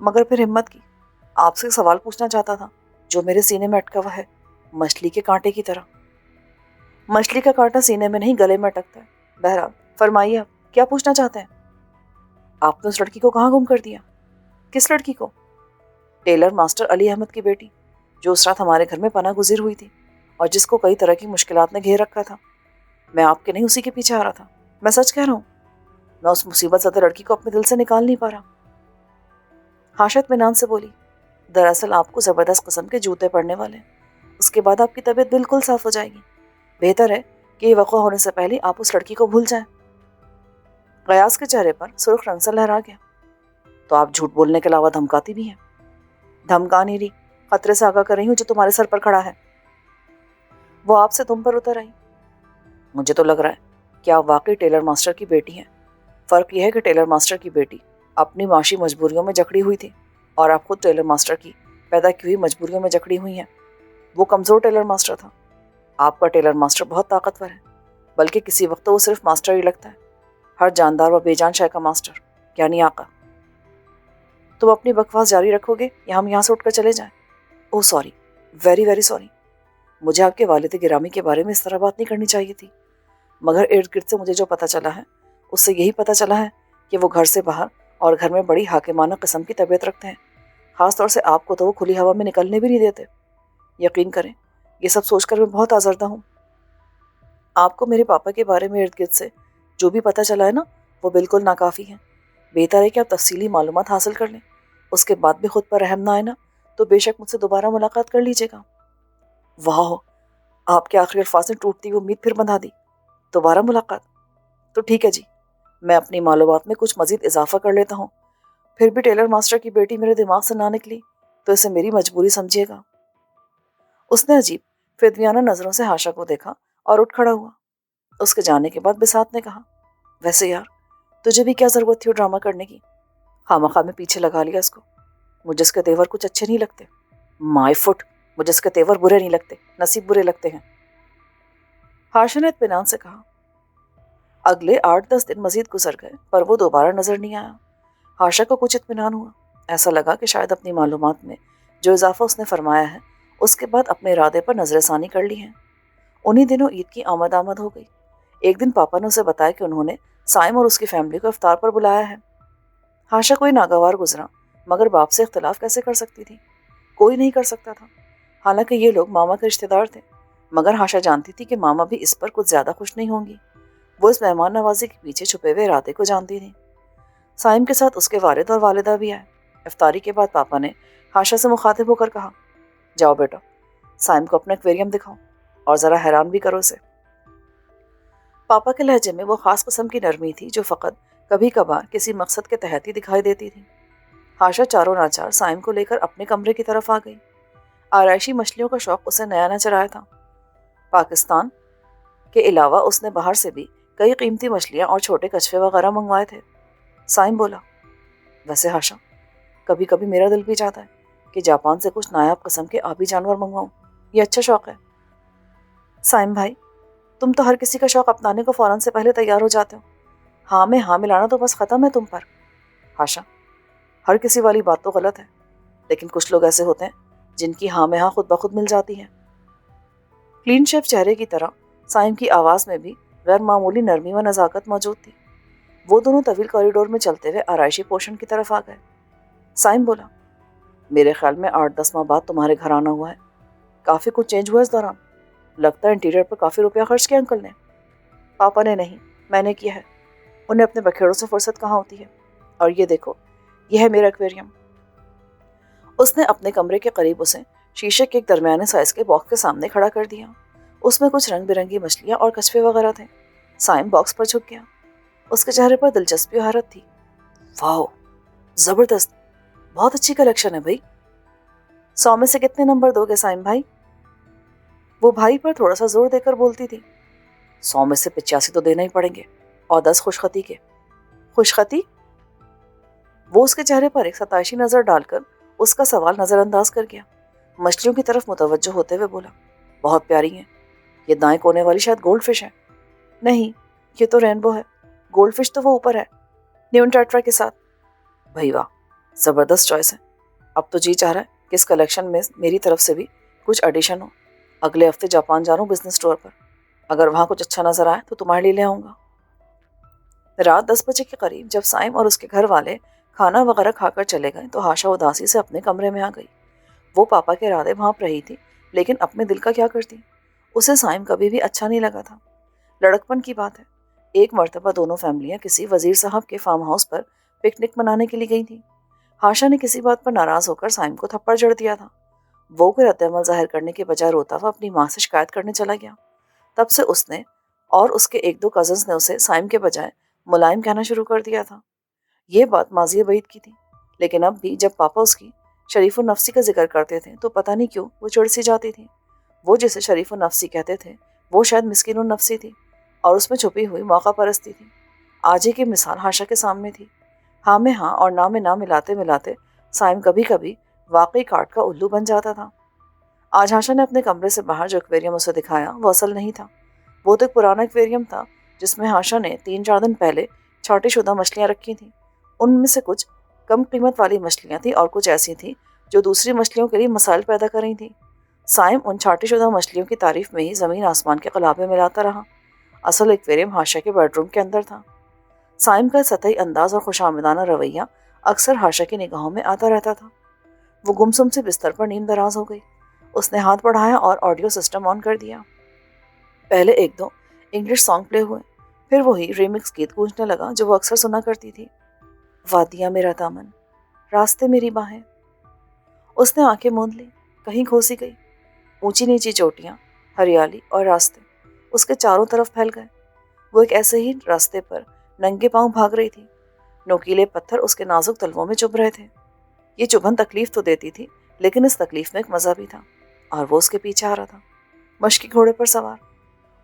مگر پھر ہمت کی، آپ سے سوال پوچھنا چاہتا تھا جو میرے سینے میں اٹکا ہوا ہے، مچھلی کے کانٹے کی طرح۔ مچھلی کا کانٹا سینے میں نہیں گلے میں اٹکتا ہے۔ بہرحال فرمائیے آپ کیا پوچھنا چاہتے ہیں؟ آپ نے اس لڑکی کو کہاں گم کر دیا؟ کس لڑکی کو؟ ٹیلر ماسٹر علی احمد کی بیٹی، جو اس رات ہمارے گھر میں پناہ گزیر ہوئی تھی اور جس کو کئی طرح کی مشکلات نے گھیر رکھا تھا۔ میں آپ کے نہیں اسی کے پیچھے آ رہا تھا، میں سچ کہہ رہا ہوں۔ میں اس مصیبت زدہ لڑکی کو اپنے دل سے نکال نہیں پا رہا۔ ہاشا اطمینان سے بولی، دراصل آپ کو زبردست قسم کے جوتے پڑنے والے ہیں، اس کے بعد آپ کی طبیعت بالکل صاف ہو جائے گی۔ بہتر ہے کہ یہ وقوع ہونے سے پہلے آپ اس لڑکی کو بھول جائیں۔ غیاث کے چہرے پر سرخ رنگ سے لہرا گیا۔ تو آپ جھوٹ بولنے کے علاوہ دھمکاتی بھی ہیں۔ دھمکا نہیں رہی، خطرے سے آگاہ کر رہی ہوں جو تمہارے سر پر کھڑا ہے۔ وہ آپ سے تم پر اتر آئی۔ مجھے تو لگ رہا ہے کہ آپ واقعی ٹیلر ماسٹر کی بیٹی ہیں۔ فرق یہ ہے کہ ٹیلر ماسٹر کی بیٹی اپنی معاشی مجبوریوں میں جکڑی ہوئی تھی اور آپ خود ٹیلر ماسٹر کی پیدا کی ہوئی مجبوریوں میں جکڑی ہوئی ہیں۔ وہ کمزور ٹیلر ماسٹر تھا، آپ کا ٹیلر ماسٹر بہت طاقتور ہے، بلکہ کسی وقت تو وہ صرف ماسٹر ہی لگتا ہے، ہر جاندار و بے جان شے کا ماسٹر، یعنی آقا۔ تم اپنی بکواس جاری رکھو گے یا ہم یہاں سے اٹھ کر چلے جائیں؟ اوہ سوری، ویری ویری سوری۔ مجھے آپ کے والد گرامی کے بارے میں اس طرح بات نہیں کرنی چاہیے تھی، مگر ارد گرد سے مجھے جو پتہ چلا ہے اس سے یہی پتہ چلا ہے کہ وہ گھر سے باہر اور گھر میں بڑی حاکمانہ قسم کی طبیعت رکھتے ہیں۔ خاص طور سے آپ کو تو وہ کھلی ہوا میں نکلنے بھی نہیں دیتے۔ یقین کریں، یہ سب سوچ کر میں بہت آزردہ ہوں۔ آپ کو میرے پاپا کے بارے میں ارد گرد سے جو بھی پتہ چلا ہے نا، وہ بالکل ناکافی ہے۔ بہتر ہے کہ آپ تفصیلی معلومات حاصل کر لیں، اس کے بعد بھی خود پر رحم نہ آئے نا تو بے شک مجھ سے دوبارہ ملاقات کر لیجیے گا۔ واہ، آپ کے آخری الفاظ نے ٹوٹتی ہوئی امید پھر بندھا دی۔ دوبارہ ملاقات؟ تو ٹھیک ہے جی، میں اپنی معلومات میں کچھ مزید اضافہ کر لیتا ہوں۔ پھر بھی ٹیلر ماسٹر کی بیٹی میرے دماغ سے نہ نکلی تو اسے میری مجبوری سمجھیے گا۔ اس نے عجیب فدیانہ نظروں سے ہاشا کو دیکھا اور اٹھ کھڑا ہوا۔ اس کے جانے کے بعد بساط نے کہا، ویسے یار تجھے بھی کیا ضرورت تھی وہ ڈرامہ کرنے کی؟ خامخواہ میں پیچھے لگا لیا اس کو۔ مجھے اس کے تیور کچھ اچھے نہیں لگتے۔ مائی فٹ، مجھے اس کے تیور برے نہیں لگتے، نصیب برے لگتے ہیں۔ ہاشا نے اطمینان سے کہا۔ اگلے 8-10 دن مزید گزر گئے پر وہ دوبارہ نظر نہیں آیا۔ ہاشا کو کچھ اطمینان ہوا، ایسا لگا کہ شاید اپنی معلومات میں جو اضافہ اس نے فرمایا ہے اس کے بعد اپنے ارادے پر نظر ثانی کر لی ہے۔ انہی دنوں عید کی آمد ہو گئی۔ ایک دن پاپا نے اسے بتایا کہ انہوں نے سائم اور اس کی فیملی کو افطار پر بلایا ہے۔ ہاشا کوئی ناگوار گزرا، مگر باپ سے اختلاف کیسے کر سکتی تھی؟ کوئی نہیں کر سکتا تھا۔ حالانکہ یہ لوگ ماما کے رشتہ دار تھے، مگر ہاشا جانتی تھی کہ ماما بھی اس پر کچھ زیادہ خوش نہیں ہوں گی۔ وہ اس مہمان نوازی کے پیچھے چھپے ہوئے ارادے کو جانتی تھی۔ سائم کے ساتھ اس کے والد اور والدہ بھی آئے۔ افطاری کے بعد پاپا نے ہاشا سے مخاطب ہو کر کہا، جاؤ بیٹا، سائم کو اپنا ایکویریم دکھاؤ اور ذرا حیران بھی کرو اسے۔ پاپا کے لہجے میں وہ خاص قسم کی نرمی تھی جو فقط کبھی کبھار کسی مقصد کے تحت ہی دکھائی دیتی تھی۔ ہاشا چاروں ناچار سائم کو لے کر اپنے کمرے کی طرف آ گئی۔ آرائشی مچھلیوں کا شوق اسے نیا نہ چرایا تھا۔ پاکستان کے علاوہ اس نے باہر سے بھی کئی قیمتی مچھلیاں اور چھوٹے کچھوے وغیرہ منگوائے تھے۔ سائم بولا، ویسے ہاشا کبھی کبھی میرا دل بھی چاہتا ہے کہ جاپان سے کچھ نایاب قسم کے آبی جانور منگواؤں، یہ اچھا شوق ہے۔ سائم بھائی، تم تو ہر کسی کا شوق اپنانے کو فوراً سے پہلے تیار ہو جاتے ہو۔ ہاں میں ہاں ملانا تو بس ختم ہے تم پر۔ ہاشا، ہر کسی والی بات تو غلط ہے، لیکن کچھ لوگ ایسے ہوتے ہیں جن کی ہاں میں ہاں خود بخود مل جاتی ہے۔ کلین شیف چہرے کی طرح سائم کی آواز میں بھی غیر معمولی نرمی و نزاکت موجود تھی۔ وہ دونوں طویل کوریڈور میں چلتے ہوئے آرائشی پورشن کی طرف آ گئے۔ سائم بولا، میرے خیال میں 8-10 ماہ بعد تمہارے گھر آنا ہوا ہے، کافی کچھ چینج ہوا اس دوران، لگتا ہے انٹیریئر پر کافی روپیہ خرچ کیا انکل نے۔ پاپا نے نہیں، میں نے کیا ہے، انہیں اپنے بکھیڑوں سے فرصت کہاں ہوتی ہے۔ اور یہ دیکھو، یہ ہے میرا ایکویریم۔ اس نے اپنے کمرے کے قریب اسے شیشے کے ایک درمیانے سائز کے باکس کے سامنے کھڑا کر دیا۔ اس میں کچھ رنگ برنگی مچھلیاں اور کچھوے وغیرہ تھے۔ سائم باکس پر جھک گیا۔ اس کے چہرے پر دلچسپی و حیرت تھی۔ واو، زبردست، بہت اچھی کلیکشن ہے بھائی۔ 100 میں سے کتنے نمبر دو گے سائم بھائی؟ وہ بھائی پر تھوڑا سا زور دے کر بولتی تھی۔ 100 میں سے 85 تو دینا ہی پڑیں گے، اور 10 خوش خطی کے۔ خوش خطی؟ وہ اس کے چہرے پر ایک ستائشی نظر ڈال کر اس کا سوال نظر انداز کر گیا۔ مچھلیوں کی طرف متوجہ ہوتے ہوئے بولا، بہت پیاری ہیں، یہ دائیں کونے والی شاید گولڈ فش ہے۔ نہیں، یہ تو رینبو ہے، گولڈ فش تو وہ اوپر ہے، نیون ٹیٹرا کے ساتھ۔ بھائی واہ، زبردست چوائس ہے. اب تو جی چاہ رہا ہے کہ اس کلیکشن میں میری طرف سے بھی کچھ ایڈیشن ہو. اگلے ہفتے جاپان جا رہا ہوں بزنس ٹور پر. اگر وہاں کچھ اچھا نظر آئے تو تمہارے لیے لے آؤں گا. رات 10 بجے کے قریب جب سائم اور اس کے گھر والے کھانا وغیرہ کھا کر چلے گئے تو ہاشا اداسی سے اپنے کمرے میں آ گئی. وہ پاپا کے ارادے بھانپ رہی تھی لیکن اپنے دل کا کیا کرتی. اسے سائم کبھی بھی اچھا نہیں لگا تھا. لڑکپن کی بات ہے. ایک مرتبہ دونوں فیملیاں کسی وزیر صاحب کے فارم ہاؤس پر پکنک منانے کے لیے گئی تھیں. ہاشا نے کسی بات پر ناراض ہو کر سائم کو تھپڑ جڑ دیا تھا. وہ کوئی رد عمل ظاہر کرنے کے بجائے روتا ہوا اپنی ماں سے شکایت کرنے چلا گیا. تب سے اس نے اور اس کے ایک دو کزنز نے اسے سائم کے بجائے ملائم کہنا شروع کر دیا تھا. یہ بات ماضی بعید کی تھی لیکن اب بھی جب پاپا اس کی شریف النفسی کا ذکر کرتے تھے تو پتہ نہیں کیوں وہ چڑ سی جاتی تھی. وہ جسے شریف النفسی کہتے تھے وہ شاید مسکین النفسی تھی اور اس میں چھپی ہوئی موقع پرستی تھی. آج ہی کی مثال ہاشا کے سامنے تھی. ہاں میں ہاں اور نہ میں نہ ملاتے ملاتے سائم کبھی کبھی واقعی کاٹ کا الو بن جاتا تھا. آج ہاشا نے اپنے کمرے سے باہر جو ایکویریم اسے دکھایا وہ اصل نہیں تھا. وہ تو ایک پرانا ایکویریم تھا جس میں ہاشا نے 3-4 دن پہلے چھوٹی شدہ مچھلیاں رکھی تھیں. ان میں سے کچھ کم قیمت والی مچھلیاں تھیں اور کچھ ایسی تھیں جو دوسری مچھلیوں کے لیے مسائل پیدا کر رہی تھیں. سائم ان چھوٹی شدہ مچھلیوں کی تعریف میں ہی زمین آسمان کے قلابے ملاتا رہا. اصل ایکویریم ہاشا کے بیڈ روم کے اندر تھا. سائم کا سطحی انداز اور خوشامدانہ رویہ اکثر ہاشا کی نگاہوں میں آتا رہتا تھا. وہ گمسم سے بستر پر نیم دراز ہو گئی. اس نے ہاتھ بڑھایا اور آڈیو سسٹم آن کر دیا. پہلے 1-2 انگلش سانگ پلے ہوئے. پھر وہی ریمکس گیت گونجنے لگا جو وہ اکثر سنا کرتی تھی. وادیاں میرا دامن، راستے میری باہیں. اس نے آنکھیں موند لی. کہیں کھوسی گئی. اونچی نیچی چوٹیاں، ہریالی اور راستے اس کے چاروں طرف پھیل گئے. وہ ایک ایسے ہی راستے پر ننگے پاؤں بھاگ رہی تھی. نوکیلے پتھر اس کے نازک تلووں میں چبھ رہے تھے. یہ چبھن تکلیف تو دیتی تھی لیکن اس تکلیف میں ایک مزہ بھی تھا اور وہ اس کے پیچھے آ رہا تھا مشکی گھوڑے پر سوار.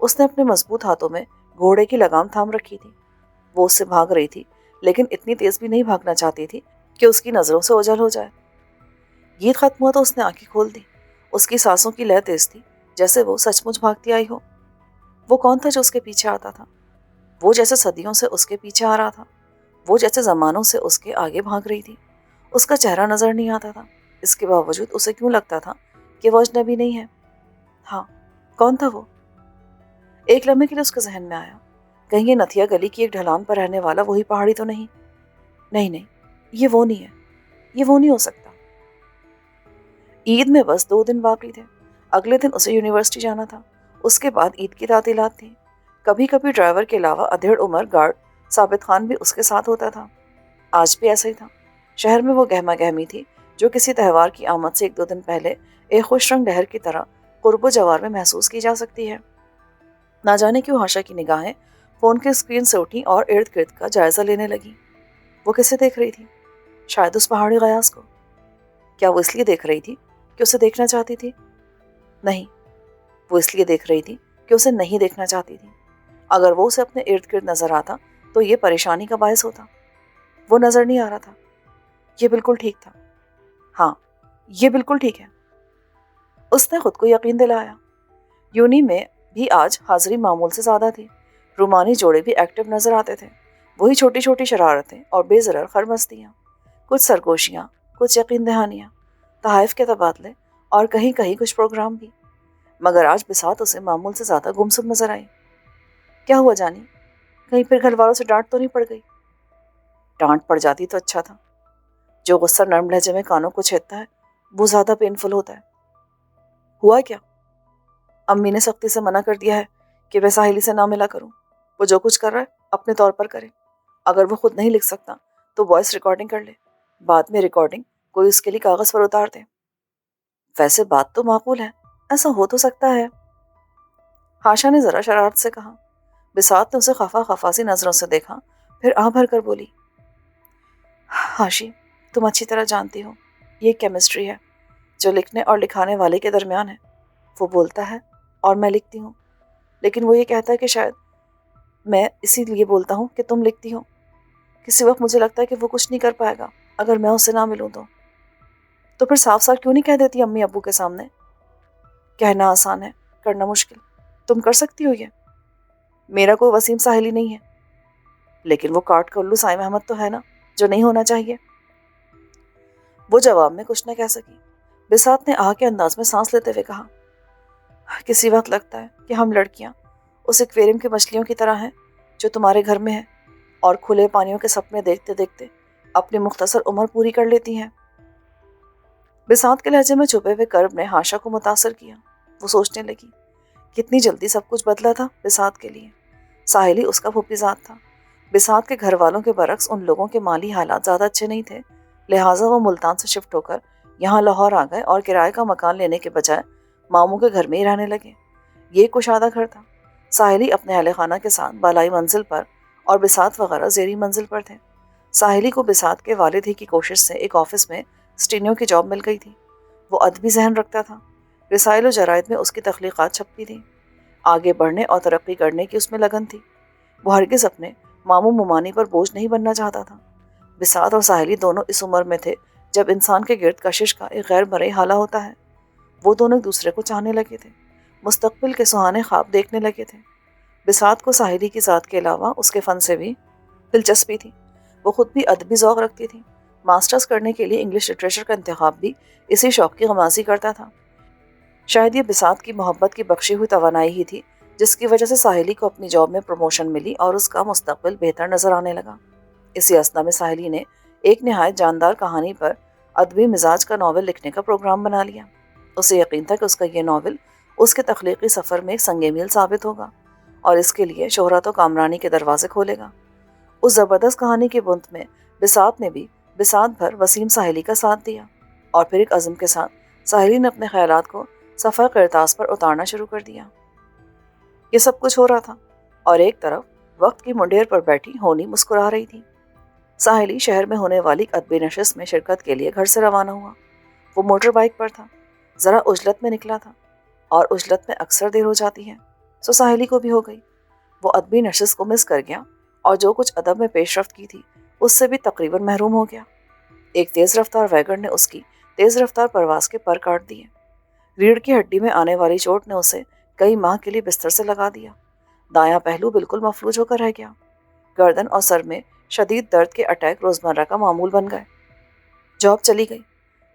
اس نے اپنے مضبوط ہاتھوں میں گھوڑے کی لگام تھام رکھی تھی. وہ اس سے بھاگ رہی تھی لیکن اتنی تیز بھی نہیں بھاگنا چاہتی تھی کہ اس کی نظروں سے اوجھل ہو جائے. گیت ختم ہوا تو اس نے آنکھیں کھول دی. اس کی سانسوں کی لے تیز تھی جیسے وہ سچ مچ بھاگتی آئی ہو. وہ کون تھا جو اس کے پیچھے آتا تھا؟ وہ جیسے صدیوں سے اس کے پیچھے آ رہا تھا. وہ جیسے زمانوں سے اس کے آگے بھاگ رہی تھی. اس کا چہرہ نظر نہیں آتا تھا. اس کے باوجود اسے کیوں لگتا تھا کہ وہ اجنبی نہیں ہے؟ ہاں، کون تھا وہ؟ ایک لمحے کے لیے اس کے ذہن میں آیا کہیں یہ نتھیا گلی کی ایک ڈھلان پر رہنے والا وہی پہاڑی تو نہیں؟ نہیں، یہ وہ نہیں ہے. یہ وہ نہیں ہو سکتا. عید میں بس 2 دن باقی تھے. اگلے دن اسے یونیورسٹی جانا تھا. اس کے بعد عید کی تعطیلات تھیں. کبھی کبھی ڈرائیور کے علاوہ ادھیڑ عمر گارڈ ثابت خان بھی اس کے ساتھ ہوتا تھا. آج بھی ایسا ہی تھا. شہر میں وہ گہما گہمی تھی جو کسی تہوار کی آمد سے 1-2 دن پہلے ایک خوش رنگ لہر کی طرح قرب و جوار میں محسوس کی جا سکتی ہے. نہ جانے کیوں ہاشا کی نگاہیں فون کے اسکرین سے اٹھیں اور ارد گرد کا جائزہ لینے لگیں. وہ کسے دیکھ رہی تھی؟ شاید اس پہاڑی غیاث کو. کیا وہ اس لیے دیکھ رہی تھی کہ اسے دیکھنا چاہتی تھی؟ نہیں، وہ اس لیے دیکھ رہی تھی کہ اسے نہیں دیکھنا چاہتی تھی. اگر وہ اسے اپنے ارد گرد نظر آتا تو یہ پریشانی کا باعث ہوتا. وہ نظر نہیں آ رہا تھا. یہ بالکل ٹھیک تھا. ہاں، یہ بالکل ٹھیک ہے. اس نے خود کو یقین دلایا. یونی میں بھی آج حاضری معمول سے زیادہ تھی. رومانی جوڑے بھی ایکٹیو نظر آتے تھے. وہی چھوٹی چھوٹی شرارتیں اور بے ضرر خرمستیاں، کچھ سرگوشیاں، کچھ یقین دہانیاں، تحائف کے تبادلے اور کہیں کہیں کچھ پروگرام بھی. مگر آج بساط اسے معمول سے زیادہ گمسم نظر آئی. کیا ہوا جانی؟ کہیں پھر گھر والوں سے ڈانٹ تو نہیں پڑ گئی؟ ڈانٹ پڑ جاتی تو اچھا تھا. جو غصہ نرم لہجے میں کانوں کو چھیدتا ہے وہ زیادہ پینفل ہوتا ہے. ہوا کیا؟ امی نے سختی سے منع کر دیا ہے کہ میں ساحلی سے نہ ملا کروں. وہ جو کچھ کر رہا ہے اپنے طور پر کرے. اگر وہ خود نہیں لکھ سکتا تو وائس ریکارڈنگ کر لے. بعد میں ریکارڈنگ کوئی اس کے لیے کاغذ پر اتار دے. ویسے بات تو معقول ہے. ایسا ہو تو سکتا ہے. ہاشا نے ذرا شرارت سے کہا. بساط نے اسے خفا خفا سی نظروں سے دیکھا پھر آہ بھر کر بولی، ہاشی، تم اچھی طرح جانتی ہو یہ کیمسٹری ہے جو لکھنے اور لکھانے والے کے درمیان ہے. وہ بولتا ہے اور میں لکھتی ہوں لیکن وہ یہ کہتا ہے کہ شاید میں اسی لیے بولتا ہوں کہ تم لکھتی ہو. کسی وقت مجھے لگتا ہے کہ وہ کچھ نہیں کر پائے گا اگر میں اس سے نہ ملوں تو پھر صاف صاف کیوں نہیں کہہ دیتی امی ابو کے سامنے؟ کہنا آسان ہے، کرنا مشکل. تم کر سکتی ہو یہ؟ میرا کوئی وسیم ساحلی نہیں ہے. لیکن وہ کاٹ کا الو سائم احمد تو ہے نا جو نہیں ہونا چاہیے. وہ جواب میں کچھ نہ کہہ سکی۔ بساط نے آہ کے انداز میں سانس لیتے ہوئے کہا، کسی وقت لگتا ہے کہ ہم لڑکیاں اس ایکویریم کی مچھلیوں کی طرح ہیں جو تمہارے گھر میں ہے اور کھلے پانیوں کے سپنے دیکھتے دیکھتے اپنی مختصر عمر پوری کر لیتی ہیں۔ بساط کے لہجے میں چھپے ہوئے کرب نے ہاشا کو متاثر کیا۔ وہ سوچنے لگی، کتنی جلدی سب کچھ بدلا تھا بساط کے لیے۔ ساحلی اس کا پھوپھی ذات تھا۔ بساط کے گھر والوں کے برعکس ان لوگوں کے مالی حالات زیادہ اچھے نہیں تھے، لہٰذا وہ ملتان سے شفٹ ہو کر یہاں لاہور آ گئے اور کرائے کا مکان لینے کے بجائے ماموں کے گھر میں ہی رہنے لگے۔ یہ کشادہ گھر تھا۔ ساحلی اپنے اہل خانہ کے ساتھ بالائی منزل پر اور بساط وغیرہ زیریں منزل پر تھے۔ ساحلی کو بساط کے والد ہی کی کوشش سے ایک آفس میں اسٹینیو کی جاب مل گئی تھی۔ وہ ادبی ذہن رکھتا تھا۔ رسائل و جرائد میں اس کی تخلیقات چھپتی تھیں۔ آگے بڑھنے اور ترقی کرنے کی اس میں لگن تھی۔ وہ ہرگز اپنے ماموں ممانی پر بوجھ نہیں بننا چاہتا تھا۔ بساط اور ساحلی دونوں اس عمر میں تھے جب انسان کے گرد کشش کا ایک غیر مرئی حالہ ہوتا ہے۔ وہ دونوں ایک دوسرے کو چاہنے لگے تھے، مستقبل کے سہانے خواب دیکھنے لگے تھے۔ بساط کو ساحلی کی ذات کے علاوہ اس کے فن سے بھی دلچسپی تھی۔ وہ خود بھی ادبی ذوق رکھتی تھی۔ ماسٹرز کرنے کے لیے انگلش لٹریچر کا انتخاب بھی اسی شوق کی غمازی کرتا تھا۔ شاید یہ بساط کی محبت کی بخشی ہوئی توانائی ہی تھی جس کی وجہ سے ساحلی کو اپنی جاب میں پروموشن ملی اور اس کا مستقبل بہتر نظر آنے لگا۔ اسی اثنا میں ساحلی نے ایک نہایت جاندار کہانی پر ادبی مزاج کا ناول لکھنے کا پروگرام بنا لیا۔ اسے یقین تھا کہ اس کا یہ ناول اس کے تخلیقی سفر میں ایک سنگ میل ثابت ہوگا اور اس کے لیے شہرت و کامرانی کے دروازے کھولے گا۔ اس زبردست کہانی کی بنت میں بساط نے بھی بساط بھر وسیم ساحلی کا ساتھ دیا اور پھر ایک عزم کے ساتھ ساحلی نے اپنے خیالات کو صفحہ کرتاس پر اتارنا شروع کر دیا۔ یہ سب کچھ ہو رہا تھا اور ایک طرف وقت کی منڈیر پر بیٹھی ہونی مسکرا رہی تھی۔ ساحلی شہر میں ہونے والی ادبی نشست میں شرکت کے لیے گھر سے روانہ ہوا۔ وہ موٹر بائک پر تھا، ذرا عجلت میں نکلا تھا اور عجلت میں اکثر دیر ہو جاتی ہے، سو ساحلی کو بھی ہو گئی۔ وہ ادبی نشست کو مس کر گیا اور جو کچھ ادب میں پیش رفت کی تھی اس سے بھی تقریباً محروم ہو گیا۔ ایک تیز رفتار ویگن نے اس کی تیز رفتار پرواز کے پر کاٹ دیے۔ ریڑھ کی ہڈی میں آنے والی چوٹ نے اسے کئی ماہ کے لیے بستر سے لگا دیا۔ دایاں پہلو بالکل مفلوج ہو کر رہ گیا۔ گردن اور سر میں شدید درد کے اٹیک روزمرہ کا معمول بن گئے۔ جاب چلی گئی،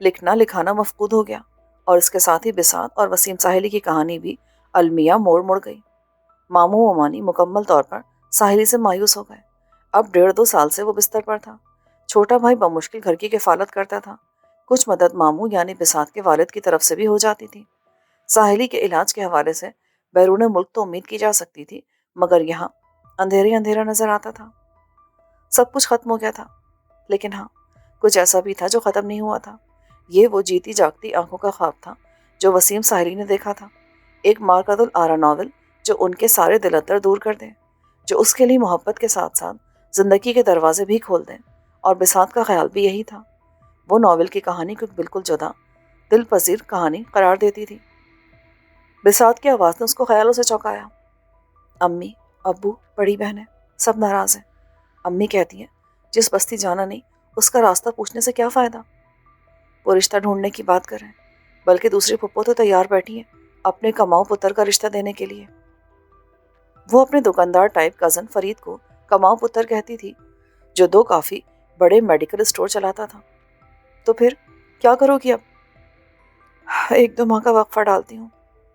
لکھنا لکھانا مفقود ہو گیا اور اس کے ساتھ ہی بساط اور وسیم ساحلی کی کہانی بھی المیہ موڑ مڑ گئی۔ ماموں ممانی مکمل طور پر ساحلی سے مایوس ہو گئے۔ اب 1.5-2 سال سے وہ بستر پر تھا۔ چھوٹا بھائی بمشکل گھر کی کفالت کرتا تھا۔ کچھ مدد ماموں یعنی بساط کے والد کی طرف سے بھی ہو جاتی تھی۔ ساحلی کے علاج کے حوالے سے بیرون ملک تو امید کی جا سکتی تھی، مگر یہاں اندھیرا نظر آتا تھا۔ سب کچھ ختم ہو گیا تھا، لیکن ہاں کچھ ایسا بھی تھا جو ختم نہیں ہوا تھا۔ یہ وہ جیتی جاگتی آنکھوں کا خواب تھا جو وسیم ساحلی نے دیکھا تھا، ایک مارکت الآرا ناول جو ان کے سارے دل ادر دور کر دیں، جو اس کے لیے محبت کے ساتھ ساتھ زندگی کے دروازے بھی کھول دیں۔ اور بساط کا خیال بھی یہی تھا۔ وہ ناول کی کہانی کو بالکل جدا دل پذیر کہانی قرار دیتی تھی۔ بساط کی آواز نے اس کو خیالوں سے چونکایا۔ امی، ابو، بڑی بہنیں سب ناراض ہیں۔ امی کہتی ہیں جس بستی جانا نہیں اس کا راستہ پوچھنے سے کیا فائدہ۔ وہ رشتہ ڈھونڈنے کی بات کر رہے ہیں، بلکہ دوسری پھپھو تو تیار بیٹھی ہیں اپنے کماؤ پتر کا رشتہ دینے کے لیے۔ وہ اپنے دکاندار ٹائپ کزن فرید کو کماؤ پتر کہتی تھی، جو 2 کافی بڑے میڈیکل اسٹور چلاتا تھا۔ تو پھر کیا کرو گی اب؟ 1-2 ماہ کا وقفہ ڈالتی ہوں،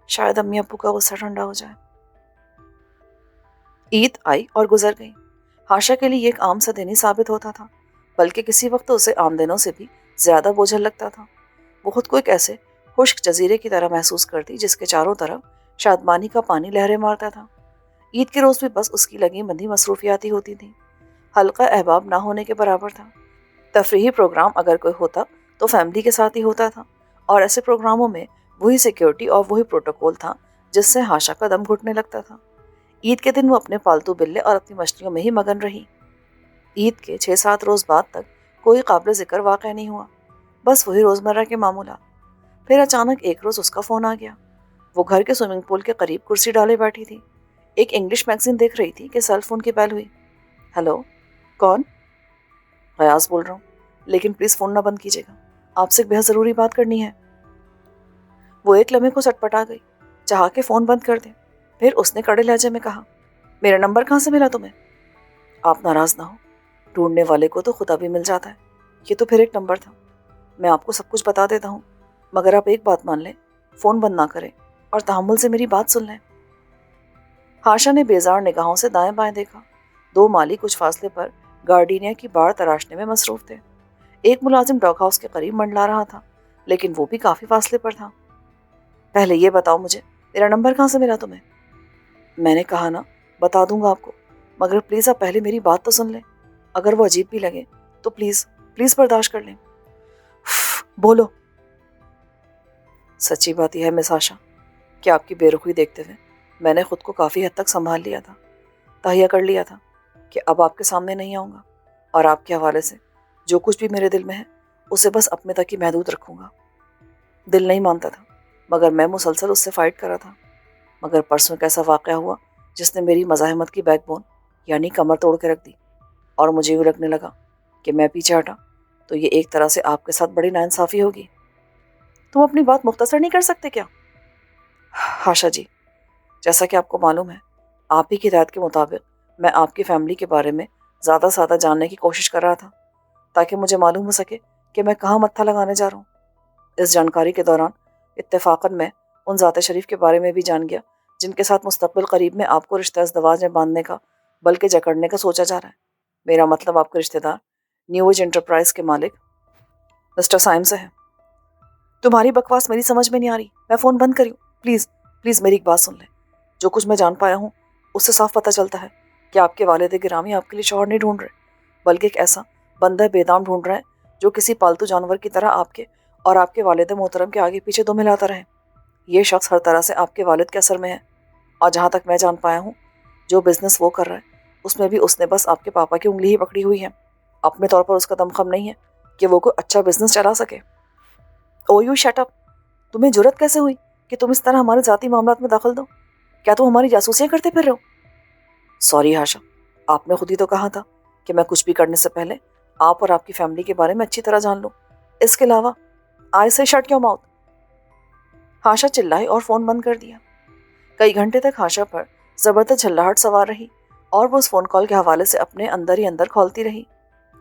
شاید امی ابو کا غصہ ٹھنڈا ہو جائے۔ عید آئی اور گزر گئی۔ ہاشا کے لیے یہ ایک عام سا دن ہی ثابت ہوتا تھا، بلکہ کسی وقت اسے عام دنوں سے بھی زیادہ بوجھل لگتا تھا۔ وہ خود کو ایک ایسے خشک جزیرے کی طرح محسوس کرتی جس کے چاروں طرف شادمانی کا پانی لہریں مارتا تھا۔ عید کے روز بھی بس اس کی لگی بندھی مصروفیاتی ہوتی تھیں۔ حلقہ احباب نہ ہونے کے برابر تھا۔ تفریحی پروگرام اگر کوئی ہوتا تو فیملی کے ساتھ ہی ہوتا تھا، اور ایسے پروگراموں میں وہی سیکیورٹی اور وہی پروٹوکول تھا جس سے ہاشا کا دم گھٹنے لگتا تھا۔ عید کے دن وہ اپنے پالتو بلے اور اپنی مچھلیوں میں ہی مگن رہی۔ عید کے 6-7 روز بعد تک کوئی قابل ذکر واقع نہیں ہوا، بس وہی روزمرہ کے معمولات۔ پھر اچانک ایک روز اس کا فون آ گیا۔ وہ گھر کے سوئمنگ پول کے قریب کرسی ڈالے بیٹھی تھی، ایک انگلش میگزین دیکھ رہی تھی کہ سیل فون کی بیل ہوئی۔ ہیلو، کون؟ غیاث بول رہا ہوں، لیکن پلیز فون نہ بند کیجیے گا، آپ سے ایک بہت ضروری بات کرنی ہے۔ وہ ایک لمحے کو سٹپٹا گئی، چاہا کہ فون بند کر دیں، پھر اس نے کڑے لہجے میں کہا، میرا نمبر کہاں سے ملا تمہیں؟ آپ ناراض نہ ہو، ڈھونڈنے والے کو تو خدا بھی مل جاتا ہے، یہ تو پھر ایک نمبر تھا۔ میں آپ کو سب کچھ بتا دیتا ہوں، مگر آپ ایک بات مان لیں، فون بند نہ کریں اور تحمل سے میری بات سن لیں۔ ہاشا نے بیزار نگاہوں سے دائیں بائیں دیکھا۔ دو مالی کچھ فاصلے پر گارڈینیا کی باڑ تراشنے میں مصروف تھے۔ ایک ملازم ڈاگ ہاؤس کے قریب منڈلا رہا تھا، لیکن وہ بھی کافی فاصلے پر تھا۔ پہلے یہ بتاؤ مجھے، میرا نمبر کہاں سے ملا تمہیں؟ میں نے کہا نا، بتا دوں گا آپ کو، مگر پلیز آپ پہلے میری بات تو سن لیں۔ اگر وہ عجیب بھی لگے تو پلیز پلیز برداشت کر لیں۔ بولو۔ سچی بات یہ ہے مس آشا کہ آپ کی بے رخی دیکھتے ہوئے میں نے خود کو کافی حد تک سنبھال لیا تھا، تہیہ کر لیا تھا کہ اب آپ کے سامنے نہیں آؤں گا اور آپ کے حوالے سے جو کچھ بھی میرے دل میں ہے اسے بس اپنے تک ہی محدود رکھوں گا۔ دل نہیں مانتا تھا، مگر میں مسلسل اس سے فائٹ کر رہا تھا۔ مگر پرسوں ایک ایسا واقعہ ہوا جس نے میری مزاحمت کی بیک بون یعنی کمر توڑ کے رکھ دی، اور مجھے یوں لگنے لگا کہ میں پیچھے ہٹا تو یہ ایک طرح سے آپ کے ساتھ بڑی ناانصافی ہوگی۔ تم اپنی بات مختصر نہیں کر سکتے کیا؟ ہاشا جی، جیسا کہ آپ کو معلوم ہے، آپ ہی کی ہدایت کے مطابق میں آپ کی فیملی کے بارے میں زیادہ سے زیادہ جاننے کی کوشش کر رہا تھا، تاکہ مجھے معلوم ہو سکے کہ میں کہاں متھا لگانے جا رہا ہوں۔ اس جانکاری کے دوران اتفاقاً میں ان ذات شریف کے بارے میں بھی جان گیا جن کے ساتھ مستقبل قریب میں آپ کو رشتہ ازدواج میں باندھنے کا بلکہ جکڑنے کا سوچا جا رہا ہے۔ میرا مطلب آپ کے رشتہ دار نیو ایج انٹرپرائز کے مالک مسٹر سائم سے ہے۔ تمہاری بکواس میری سمجھ میں نہیں آ رہی، میں فون بند کریوں؟ پلیز پلیز میری ایک بات سن لیں۔ جو کچھ میں جان پایا ہوں اس سے صاف پتہ چلتا ہے کہ آپ کے والد گرامی آپ کے لیے شوہر نہیں ڈھونڈ رہے، بلکہ ایک ایسا بندہ بے دام ڈھونڈ رہے ہیں جو کسی پالتو جانور کی طرح آپ کے اور آپ کے والد محترم کے آگے پیچھے دو ملاتا رہے۔ یہ شخص ہر طرح سے آپ کے والد کے اثر میں ہے، اور جہاں تک میں جان پایا ہوں جو بزنس وہ کر رہا ہے اس میں بھی اس نے بس آپ کے پاپا کی انگلی ہی پکڑی ہوئی ہے۔ اپنے طور پر اس کا دمخم نہیں ہے کہ وہ کوئی اچھا بزنس چلا سکے۔ او یو شٹ اپ! تمہیں جرت کیسے ہوئی کہ تم اس طرح ہمارے ذاتی معاملات میں دخل دو؟ کیا تم ہماری جاسوسیاں کرتے پھر رہے ہو؟ سوری ہاشا، آپ نے خود ہی تو کہا تھا کہ میں کچھ بھی کرنے سے پہلے آپ اور آپ کی فیملی کے بارے میں اچھی طرح جان لوں۔ اس کے علاوہ آئی سے شٹ یور ماؤتھ! ہاشا چلائی اور فون بند کر دیا۔ کئی گھنٹے تک ہاشا پر زبردست جھلاہٹ سوار رہی اور وہ اس فون کال کے حوالے سے اپنے اندر ہی اندر کھولتی رہی۔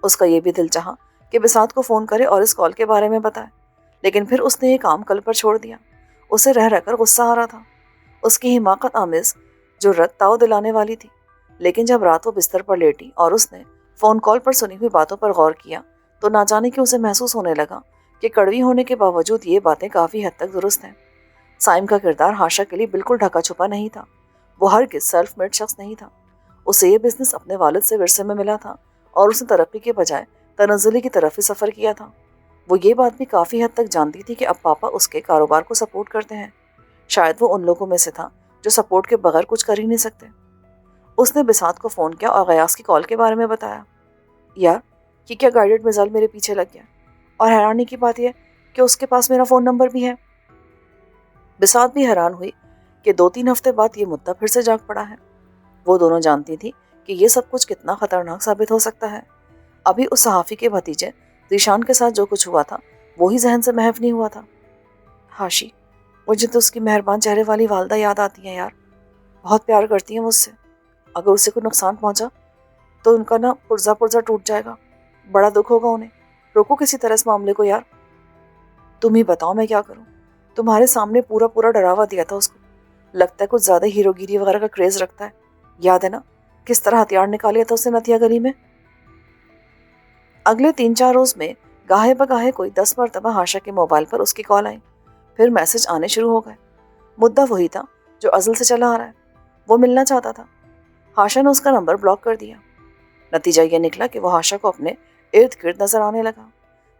اس کا یہ بھی دل چاہا کہ بساط کو فون کرے اور اس کال کے بارے میں بتائے، لیکن پھر اس نے یہ کام کل پر چھوڑ دیا۔ اسے رہ رہ کر غصہ آ رہا تھا۔ اس کی حماقت آمیز جرت تاؤ دلانے والی تھی، لیکن جب رات وہ بستر پر لیٹی اور اس نے فون کال پر سنی ہوئی باتوں پر غور کیا تو نہ جانے کہ اسے محسوس ہونے لگا کہ کڑوی ہونے کے باوجود یہ باتیں کافی حد تک درست ہیں۔ سائم کا کردار ہاشا کے لیے بالکل ڈھکا چھپا نہیں تھا۔ وہ ہرگز سیلف میڈ شخص نہیں تھا۔ اسے یہ بزنس اپنے والد سے ورثے میں ملا تھا اور اس نے ترقی کے بجائے تنزلی کی طرف ہی سفر کیا تھا۔ وہ یہ بات بھی کافی حد تک جانتی تھی کہ اب پاپا اس کے کاروبار کو سپورٹ کرتے ہیں۔ شاید وہ ان لوگوں میں سے تھا جو سپورٹ کے بغیر کچھ کر ہی نہیں سکتے۔ اس نے بساط کو فون کیا اور غیاث کی کال کے بارے میں بتایا۔ یار، یہ کیا گائیڈڈ میزائل میرے پیچھے لگ گیا؟ اور حیرانی کی بات یہ کہ اس کے پاس میرا فون نمبر بھی ہے۔ بساط بھی حیران ہوئی کہ 2-3 ہفتے بعد یہ مدعا پھر سے جاگ پڑا ہے۔ وہ دونوں جانتی تھی کہ یہ سب کچھ کتنا خطرناک ثابت ہو سکتا ہے۔ ابھی اس صحافی کے بھتیجے ذیشان کے ساتھ جو کچھ ہوا تھا وہی ذہن سے محو نہیں ہوا تھا۔ ہاشی، مجھے تو اس کی مہربان چہرے والی والدہ یاد آتی ہیں یار، بہت پیار کرتی ہیں مجھ سے۔ اگر اسے کوئی نقصان پہنچا تو ان کا نا پرزا پرزا ٹوٹ جائے گا، بڑا دکھ ہوگا انہیں۔ روکو کسی طرح اس معاملے کو یار۔ تم ہی بتاؤ میں کیا کروں؟ تمہارے سامنے پورا ڈراوا دیا تھا اس کو، لگتا ہے کچھ زیادہ ہیرو گیری وغیرہ کا کریز رکھتا ہے۔ یاد ہے نا کس طرح ہتھیار نکالیا تھا اس نے نتیا گلی میں؟ اگلے 3-4 روز میں گاہے بگاہے کوئی 10 مرتبہ ہاشا کے موبائل پر اس کی کال آئی، پھر میسج آنے شروع ہو گئے۔ مدعا وہی تھا جو ازل سے چلا آ رہا ہے، وہ ملنا چاہتا تھا۔ ہاشا نے اس کا نمبر بلاک کر دیا۔ نتیجہ یہ نکلا کہ وہ ہاشا کو اپنے ارد گرد نظر آنے لگا۔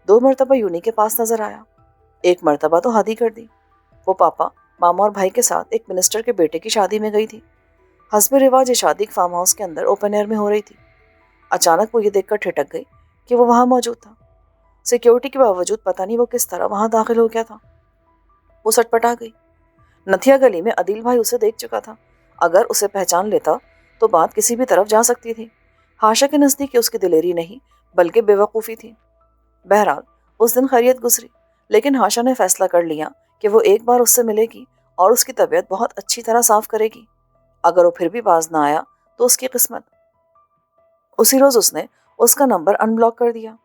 2 مرتبہ یونی کے پاس نظر آیا، 1 مرتبہ تو حد ہی کر دی۔ وہ پاپا، ماما اور بھائی کے ساتھ ایک منسٹر کے بیٹے کی شادی میں گئی تھی۔ حسب رواج یہ شادی ایک فارم ہاؤس کے اندر اوپن ایئر میں ہو رہی تھی۔ اچانک وہ یہ دیکھ کر ٹھٹک گئی کہ وہ وہاں موجود تھا۔ سیکیورٹی کے باوجود پتہ نہیں وہ کس طرح وہاں داخل ہو گیا تھا۔ وہ سٹپٹا گئی۔ نتھیا گلی میں عدیل بھائی اسے دیکھ چکا تھا۔ اگر اسے پہچان لیتا تو بات کسی بھی طرف جا سکتی تھی۔ ہاشا کے نزدیک اس کی دلیری نہیں بلکہ بے وقوفی تھی۔ بہرحال اس دن خیریت گزری، لیکن ہاشا نے فیصلہ کر لیا کہ وہ ایک بار اس سے ملے گی اور اس کی طبیعت بہت اچھی طرح صاف کرے گی۔ اگر وہ پھر بھی باز نہ آیا تو اس کی قسمت۔ اسی روز اس نے اس کا نمبر ان بلاک کر دیا۔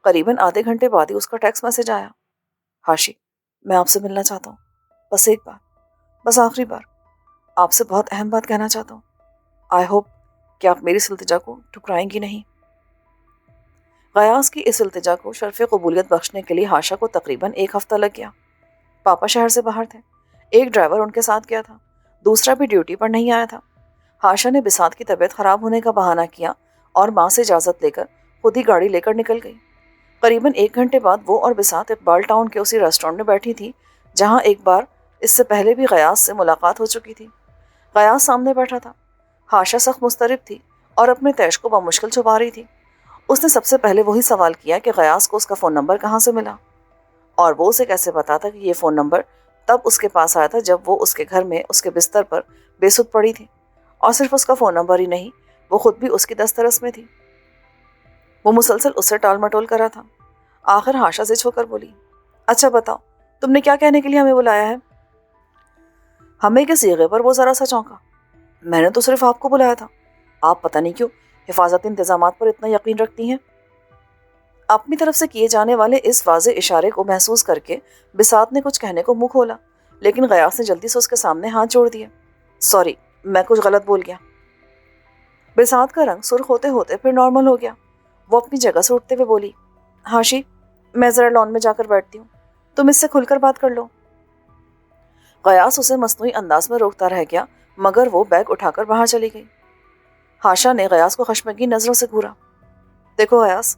قریباً آدھے گھنٹے بعد ہی اس کا ٹیکسٹ میسج آیا، ہاشی میں آپ سے ملنا چاہتا ہوں، بس ایک بار، بس آخری بار، آپ سے بہت اہم بات کہنا چاہتا ہوں۔ آئی ہوپ کہ آپ میری اس التجا کو ٹھکرائیں گی نہیں۔ غیاث کی اس التجا کو شرف قبولیت بخشنے کے لیے ہاشا کو تقریباً ایک ہفتہ لگ گیا۔ پاپا شہر سے باہر تھے، ایک ڈرائیور ان کے ساتھ گیا تھا، دوسرا بھی ڈیوٹی پر نہیں آیا تھا۔ ہاشا نے بساط کی طبیعت خراب ہونے کا بہانہ کیا اور ماں سے اجازت لے کر خود ہی گاڑی لے کر نکل گئی۔ قریباً ایک گھنٹے بعد وہ اور بساط اقبال ٹاؤن کے اسی ریسٹورینٹ میں بیٹھی تھی جہاں ایک بار اس سے پہلے بھی غیاث سے ملاقات ہو چکی تھی۔ غیاث سامنے بیٹھا تھا۔ ہاشا سخت مضطرب تھی اور اپنے تیش کو بمشکل چھپا رہی تھی۔ اس نے سب سے پہلے وہی سوال کیا کہ غیاث کو اس کا فون نمبر کہاں سے ملا، اور وہ اسے کیسے بتاتا کہ یہ فون نمبر تب اس کے پاس آیا تھا جب وہ اس کے گھر میں اس کے بستر پر بے سدھ پڑی تھی، اور صرف اس کا فون نمبر ہی نہیں، وہ خود بھی اس کی دسترس میں تھی۔ وہ مسلسل اس سے ٹال مٹول کر رہا تھا۔ آخر ہاشا سے چھو کر بولی، اچھا بتاؤ تم نے کیا کہنے کے لیے ہمیں بلایا ہے؟ ہمیں کے صیغے پر وہ ذرا سا چونکا۔ میں نے تو صرف آپ کو بلایا تھا، آپ پتہ نہیں کیوں حفاظتی انتظامات پر اتنا یقین رکھتی ہیں۔ اپنی طرف سے کیے جانے والے اس واضح اشارے کو محسوس کر کے بساط نے کچھ کہنے کو منہ کھولا، لیکن غیاث نے جلدی سے اس کے سامنے ہاتھ جوڑ دیا۔ سوری، میں کچھ غلط بول گیا۔ بساط کا رنگ سرخ ہوتے ہوتے پھر نارمل ہو گیا۔ وہ اپنی جگہ سے اٹھتے ہوئے بولی، ہاشی میں ذرا لان میں جا کر بیٹھتی ہوں، تم اس سے کھل کر بات کر لو۔ غیاث اسے مصنوعی انداز میں روکتا رہ گیا، مگر وہ بیگ اٹھا کر باہر چلی گئی۔ ہاشا نے غیاث کو خشمگین نظروں سے گھورا۔ دیکھو غیاث،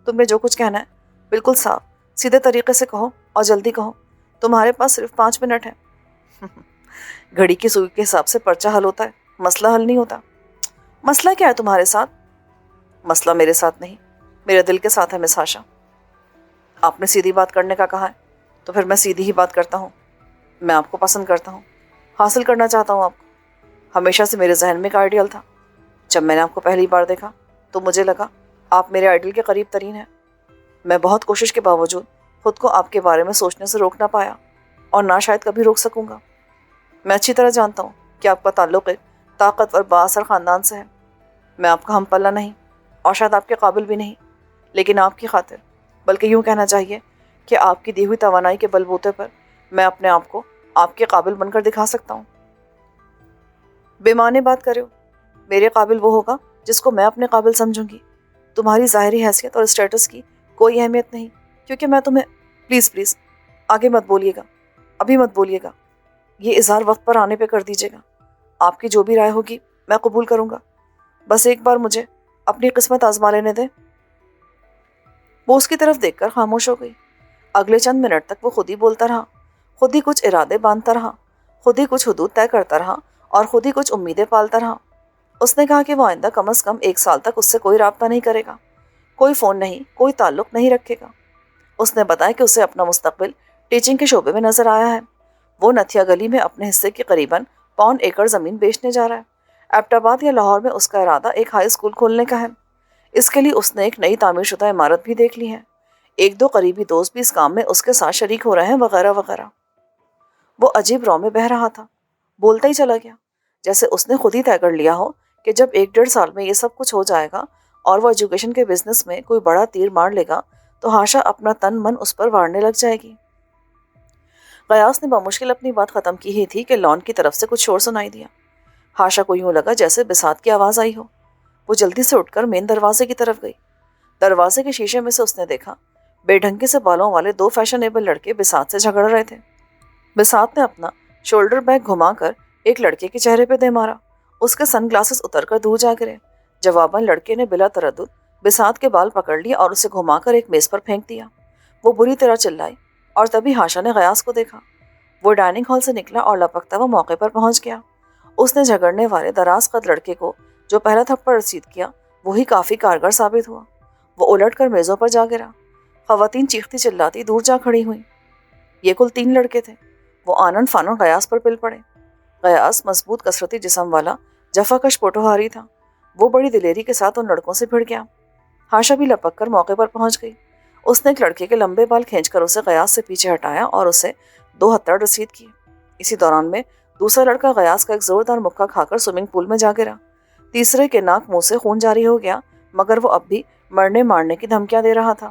تم نے جو کچھ کہنا ہے بالکل صاف سیدھے طریقے سے کہو اور جلدی کہو، تمہارے پاس صرف 5 منٹ ہے۔ گھڑی کی سوئی کے حساب سے پرچہ حل ہوتا ہے، مسئلہ حل نہیں ہوتا۔ مسئلہ کیا ہے تمہارے ساتھ؟ مسئلہ میرے ساتھ نہیں، میرے دل کے ساتھ ہے مس ہاشا۔ آپ نے سیدھی بات کرنے کا کہا ہے تو پھر میں سیدھی ہی بات کرتا ہوں۔ میں آپ کو پسند کرتا ہوں، حاصل کرنا چاہتا ہوں آپ کو۔ ہمیشہ سے میرے ذہن میں ایک آئیڈیل تھا۔ جب میں نے آپ کو پہلی بار دیکھا تو مجھے لگا آپ میرے آئیڈیل کے قریب ترین ہیں۔ میں بہت کوشش کے باوجود خود کو آپ کے بارے میں سوچنے سے روک نہ پایا، اور نہ شاید کبھی روک سکوں گا۔ میں اچھی طرح جانتا ہوں کہ آپ کا تعلق ایک طاقتور بااثر خاندان سے ہے۔ میں آپ کا ہم پلہ نہیں اور شاید آپ کے قابل بھی نہیں، لیکن آپ کی خاطر، بلکہ یوں کہنا چاہیے کہ آپ کی دی ہوئی توانائی کے بل بوتے پر میں اپنے آپ کو آپ کے قابل بن کر دکھا سکتا ہوں۔ بے معنی بات کرو، میرے قابل وہ ہوگا جس کو میں اپنے قابل سمجھوں گی۔ تمہاری ظاہری حیثیت اور اسٹیٹس کی کوئی اہمیت نہیں، کیونکہ میں تمہیں پلیز آگے مت بولیے گا، ابھی مت بولیے گا، یہ اظہار وقت پر آنے پہ کر دیجیے گا۔ آپ کی جو بھی رائے ہوگی میں قبول کروں گا، بس ایک بار مجھے اپنی قسمت آزما لینے دیں۔ وہ اس کی طرف دیکھ کر خاموش ہو گئی۔ اگلے چند منٹ تک وہ خود ہی بولتا رہا، خود ہی کچھ ارادے باندھتا رہا، خود ہی کچھ حدود طے کرتا رہا اور خود ہی کچھ امیدیں پالتا رہا۔ اس نے کہا کہ وہ آئندہ کم از کم 1 سال تک اس سے کوئی رابطہ نہیں کرے گا، کوئی فون نہیں، کوئی تعلق نہیں رکھے گا۔ اس نے بتایا کہ اسے اپنا مستقبل ٹیچنگ کے شعبے میں نظر آیا ہے۔ وہ نتھیا گلی میں اپنے حصے کی قریباً 1 ایکڑ زمین بیچنے جا رہا ہے۔ ایبٹ آباد یا لاہور میں اس کا ارادہ ایک ہائی اسکول کھولنے کا ہے۔ اس کے لیے اس نے ایک نئی تعمیر شدہ عمارت بھی دیکھ لی ہے۔ 1-2 قریبی دوست بھی اس کام میں اس کے ساتھ شریک ہو رہے ہیں، وغیرہ وغیرہ۔ وہ عجیب رو میں بہہ رہا تھا، بولتا ہی چلا گیا، جیسے اس نے خود ہی طے کر لیا ہو کہ جب 1-1.5 سال میں یہ سب کچھ ہو جائے گا اور وہ ایجوکیشن کے بزنس میں کوئی بڑا تیر مار لے گا تو ہاشا اپنا تن من اس پر وارنے لگ جائے گی۔ غیاث نے بمشکل اپنی بات ختم کی ہی تھی کہ لان کی طرف سے کچھ شور سنائی دیا۔ ہاشا کو یوں لگا جیسے بساط کی آواز آئی ہو۔ وہ جلدی سے اٹھ کر مین دروازے کی طرف گئی۔ دروازے کے شیشے میں سے اس نے دیکھا بے ڈھنگے سے بالوں والے 2 فیشنیبل لڑکے بساط سے جھگڑ رہے تھے۔ بساط نے اپنا شولڈر بیگ گھما کر ایک لڑکے کے چہرے پہ دے مارا۔ اس کے سن گلاسز اتر کر دور جا گرے۔ جواباً لڑکے نے بلا تردد بساط کے بال پکڑ لیے اور اسے گھما کر ایک میز پر پھینک دیا۔ وہ بری طرح چلائی اور تبھی ہاشا نے غیاث کو دیکھا۔ وہ ڈائننگ ہال سے نکلا اور لپکتا ہوا موقع پر پہنچ گیا۔ اس نے جھگڑنے والے دراز قد لڑکے کو جو پہلا تھپڑ رسید کیا وہی کافی کارگر ثابت ہوا۔ وہ الٹ کر میزوں پر جا گرا۔ خواتین چیختی چلاتی دور جا کھڑی ہوئیں۔ یہ کل 3 لڑکے تھے۔ وہ آنن فانن غیاث پر پل پڑے۔ غیاث مضبوط کثرتی جسم والا جفاکش پوٹوہاری تھا۔ وہ بڑی دلیری کے ساتھ ان لڑکوں سے بھڑ گیا۔ ہاشا بھی لپک کر موقع پر پہنچ گئی۔ اس نے ایک لڑکے کے لمبے بال کھینچ کر اسے غیاث سے پیچھے ہٹایا اور اسے 2 ہتھڑ رسید کیے۔ اسی دوران میں دوسرا لڑکا غیاث کا ایک زوردار مکہ کھا کر سوئمنگ پول میں جا گرا۔ تیسرے کے ناک منہ سے خون جاری ہو گیا، مگر وہ اب بھی مرنے مارنے کی دھمکیاں دے رہا تھا۔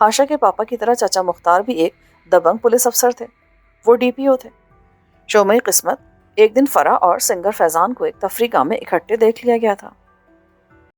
ہاشا کے پاپا کی طرح چچا مختار بھی ایک دبنگ پولیس افسر تھے، وہ DPO تھے۔ شومئی قسمت ایک دن فرح اور سنگر فیضان کو ایک تفریح گاہ میں اکٹھے دیکھ لیا گیا تھا۔